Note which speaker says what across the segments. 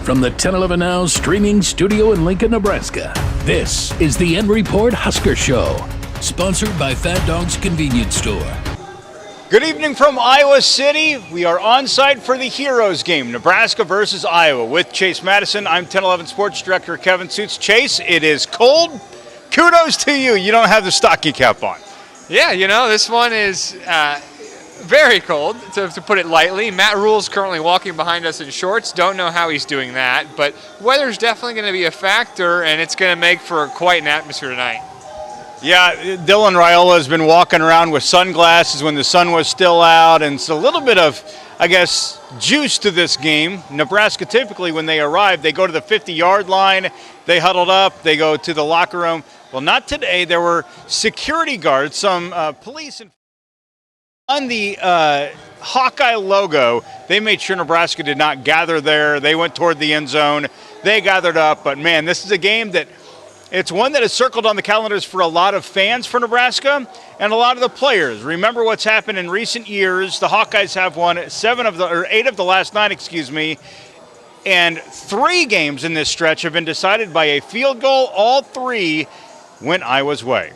Speaker 1: From the 1011 Now streaming studio in Lincoln, Nebraska, this is the End Report Husker Show, sponsored by Fat Dog's Convenience Store.
Speaker 2: Good evening from Iowa City. We are on site for the Heroes game, Nebraska versus Iowa. With Chase Matteson, I'm 1011 Sports Director Kevin Sjuts. Chase, it is cold. Kudos to you. You don't have the stocking cap on.
Speaker 3: Yeah, you know, this one is very cold, to put it lightly. Matt Rule's currently walking behind us in shorts. Don't know how he's doing that, but weather's definitely going to be a factor, and it's going to make for quite an atmosphere tonight.
Speaker 2: Yeah, Dylan Raiola has been walking around with sunglasses when the sun was still out, and it's a little bit of, I guess, juice to this game. Nebraska typically, when they arrive, they go to the 50-yard line, they huddled up, they go to the locker room. Well, not today. There were security guards, some police, on the Hawkeye logo. They made sure Nebraska did not gather there. They went toward the end zone. They gathered up, but man, this is a game that it's one that is circled on the calendars for a lot of fans for Nebraska and a lot of the players. Remember what's happened in recent years. The Hawkeyes have won 8 of the last 9, and 3 games in this stretch have been decided by a field goal. All 3 went Iowa's way.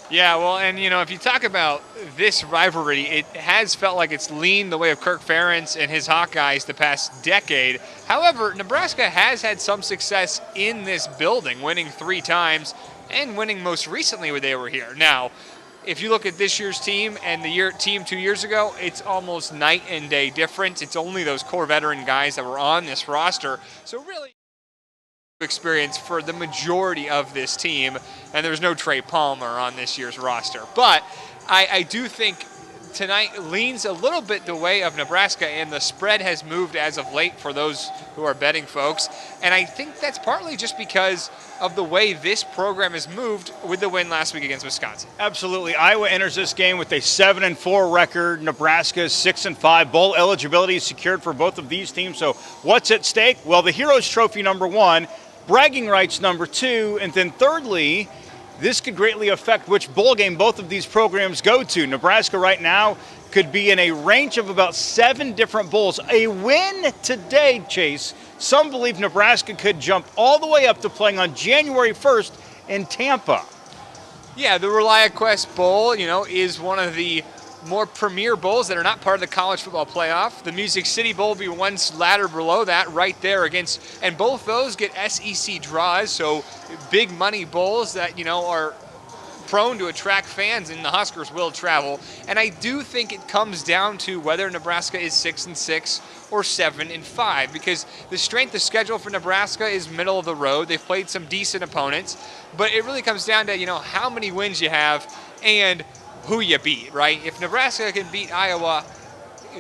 Speaker 3: Yeah, well, and, you know, if you talk about this rivalry, it has felt like it's leaned the way of Kirk Ferentz and his Hawkeyes the past decade. However, Nebraska has had some success in this building, winning 3 times and winning most recently when they were here. Now, if you look at this year's team and the team 2 years ago, it's almost night and day difference. It's only those core veteran guys that were on this roster. So really experience for the majority of this team, and there's no Trey Palmer on this year's roster. But I do think tonight leans a little bit the way of Nebraska, and the spread has moved as of late for those who are betting folks. And I think that's partly just because of the way this program has moved with the win last week against Wisconsin.
Speaker 2: Absolutely. Iowa enters this game with a 7-4 record. Nebraska 6-5. Bowl eligibility is secured for both of these teams. So what's at stake? Well, the Heroes Trophy, number 1. Bragging rights, number 2, and then thirdly, this could greatly affect which bowl game both of these programs go to. Nebraska right now could be in a range of about 7 different bowls. A win today, Chase, some believe Nebraska could jump all the way up to playing on January 1st in Tampa.
Speaker 3: Yeah, the ReliaQuest Bowl, you know, is one of the more premier bowls that are not part of the college football playoff. The Music City Bowl will be one ladder below that right there and both those get SEC draws, so big money bowls that, you know, are prone to attract fans, and the Huskers will travel. And I do think it comes down to whether Nebraska is 6-6 or 7-5, because the strength of schedule for Nebraska is middle of the road. They've played some decent opponents, but it really comes down to, you know, how many wins you have and who you beat, right? If Nebraska can beat Iowa,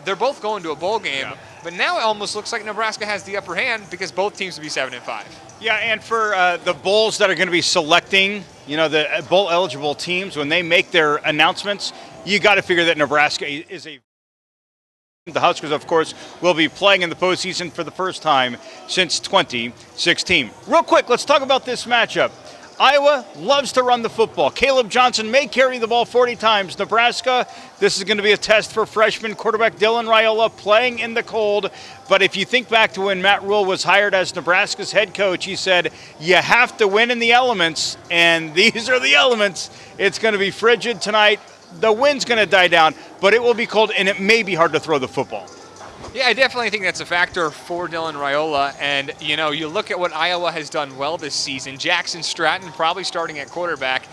Speaker 3: they're both going to a bowl game. Yeah. But now it almost looks like Nebraska has the upper hand because both teams will be 7-5.
Speaker 2: Yeah, and for the bowls that are going to be selecting, you know, the bowl eligible teams, when they make their announcements, you got to figure that Nebraska is a. The Huskers, of course, will be playing in the postseason for the first time since 2016. Real quick, let's talk about this matchup. Iowa loves to run the football. Caleb Johnson may carry the ball 40 times. Nebraska, this is going to be a test for freshman quarterback Dylan Raiola playing in the cold. But if you think back to when Matt Rule was hired as Nebraska's head coach, he said, you have to win in the elements, and these are the elements. It's going to be frigid tonight. The wind's going to die down, but it will be cold, and it may be hard to throw the football.
Speaker 3: Yeah, I definitely think that's a factor for Dylan Raiola. And, you know, you look at what Iowa has done well this season. Jackson Stratton probably starting at quarterback.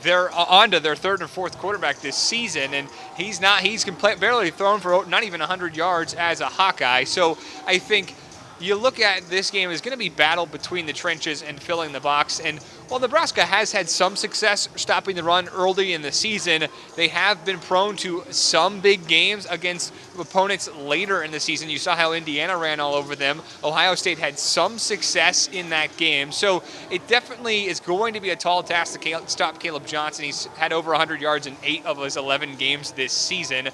Speaker 3: They're on to their 3rd and 4th quarterback this season, and he's barely thrown for not even 100 yards as a Hawkeye. So I think you look at this game is going to be battle between the trenches and filling the box. And while Nebraska has had some success stopping the run early in the season, they have been prone to some big games against opponents later in the season. You saw how Indiana ran all over them. Ohio State had some success in that game. So it definitely is going to be a tall task to stop Caleb Johnson. He's had over 100 yards in 8 of his 11 games this season.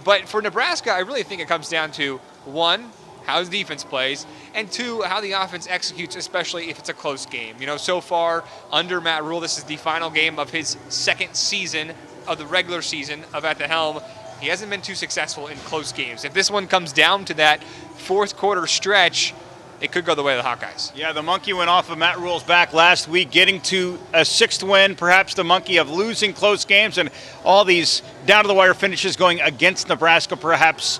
Speaker 3: But for Nebraska, I really think it comes down to, 1, how the defense plays, and 2, how the offense executes, especially if it's a close game. You know, so far, under Matt Rule, this is the final game of his 2nd season of the regular season of at the helm. He hasn't been too successful in close games. If this one comes down to that 4th quarter stretch, it could go the way of the Hawkeyes.
Speaker 2: Yeah, the monkey went off of Matt Rule's back last week, getting to a 6th win, perhaps the monkey of losing close games and all these down-to-the-wire finishes going against Nebraska. Perhaps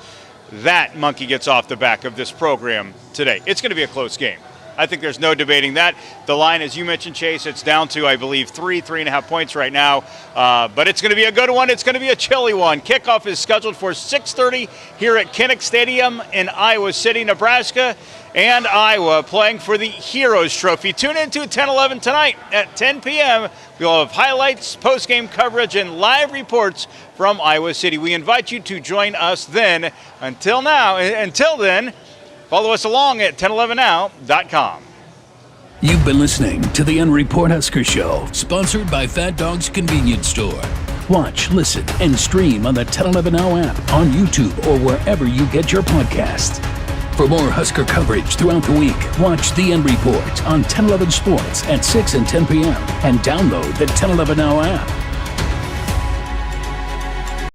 Speaker 2: that monkey gets off the back of this program today. It's going to be a close game. I think there's no debating that. The line, as you mentioned, Chase, it's down to, I believe, 3.5 points right now. But it's going to be a good one. It's going to be a chilly one. Kickoff is scheduled for 6:30 here at Kinnick Stadium in Iowa City, Nebraska. And Iowa playing for the Heroes Trophy. Tune into 10-11 tonight at 10 p.m. We'll have highlights, post-game coverage, and live reports from Iowa City. We invite you to join us then. Until then, follow us along at 1011now.com.
Speaker 1: You've been listening to the End Report Husker Show, sponsored by Fat Dog's Convenience Store. Watch, listen, and stream on the 1011 Now app, on YouTube, or wherever you get your podcasts. For more Husker coverage throughout the week, watch the End Report on 1011 Sports at 6 and 10 p.m. and download the 1011 Now app.